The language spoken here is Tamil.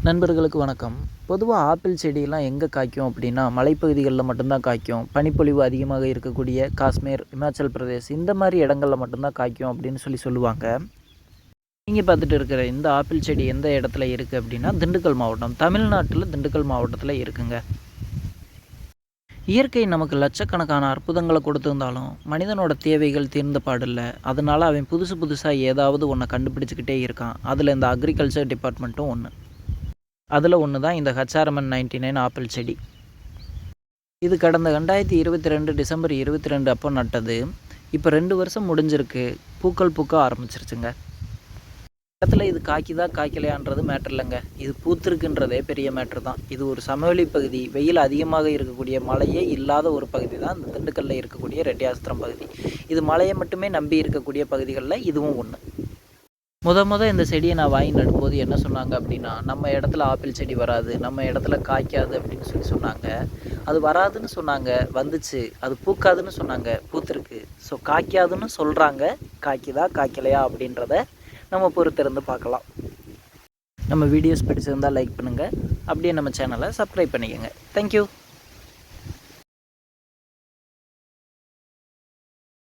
நண்பர்களுக்கு வணக்கம். பொதுவாக ஆப்பிள் செடியெல்லாம் எங்கே காய்க்கும் அப்படின்னா மலைப்பகுதிகளில் மட்டும்தான் காய்க்கும். பனிப்பொழிவு அதிகமாக இருக்கக்கூடிய காஷ்மீர், இமாச்சல் பிரதேஷ் இந்த மாதிரி இடங்களில் மட்டும்தான் காய்க்கும் அப்படின்னு சொல்லுவாங்க. நீங்கள் பார்த்துட்டு இருக்கிற இந்த ஆப்பிள் செடி எந்த இடத்துல இருக்குது அப்படின்னா திண்டுக்கல் மாவட்டம், தமிழ்நாட்டில் திண்டுக்கல் மாவட்டத்தில் இருக்குங்க. இயற்கை நமக்கு லட்சக்கணக்கான அற்புதங்களை கொடுத்துருந்தாலும் மனிதனோட தேவைகள் தீர்ந்த பாடில்லை. அதனால் அவன் புதுசாக ஏதாவது ஒன்றை கண்டுபிடிச்சிக்கிட்டே இருக்கான். அதில் இந்த அக்ரிகல்ச்சர் டிபார்ட்மெண்ட்டும் ஒன்று. அதில் ஒன்று தான் இந்த HRMN 99 ஆப்பிள் செடி. இது கடந்த 2022 டிசம்பர் 22 அப்போ நட்டது. இப்போ 2 வருஷம் முடிஞ்சிருக்கு. பூக்கள் பூக்க ஆரம்பிச்சிருச்சுங்க. இடத்துல இது காய்க்குதா காய்க்கலையான்றது மேட்ரு இல்லைங்க. இது பூத்திருக்குன்றதே பெரிய மேட்ரு தான். இது ஒரு சமவெளி பகுதி, வெயில் அதிகமாக இருக்கக்கூடிய, மழையே இல்லாத ஒரு பகுதி தான் இந்த திண்டுக்கல்லில் இருக்கக்கூடிய ரெட்டியாஸ்திரம் பகுதி. இது மழையை மட்டுமே நம்பி இருக்கக்கூடிய பகுதிகளில் இதுவும் ஒன்று. இந்த செடியை நான் வாங்கி நடும்போது என்ன சொன்னாங்க அப்படின்னா, நம்ம இடத்துல ஆப்பிள் செடி வராது, நம்ம இடத்துல காய்க்காது அப்படின்னு சொன்னாங்க. அது வராதுன்னு சொன்னாங்க, வந்துச்சு. அது பூக்காதுன்னு சொன்னாங்க, பூத்திருக்கு. ஸோ காய்க்காதுன்னு சொல்கிறாங்க, காய்க்குதா காய்க்கலையா அப்படின்றத நம்ம பொறுத்திருந்து பார்க்கலாம். நம்ம வீடியோஸ் பிடிச்சிருந்தால் லைக் பண்ணுங்கள், அப்படியே நம்ம சேனலை சப்ஸ்கிரைப் பண்ணிக்கோங்க. தேங்க்யூ.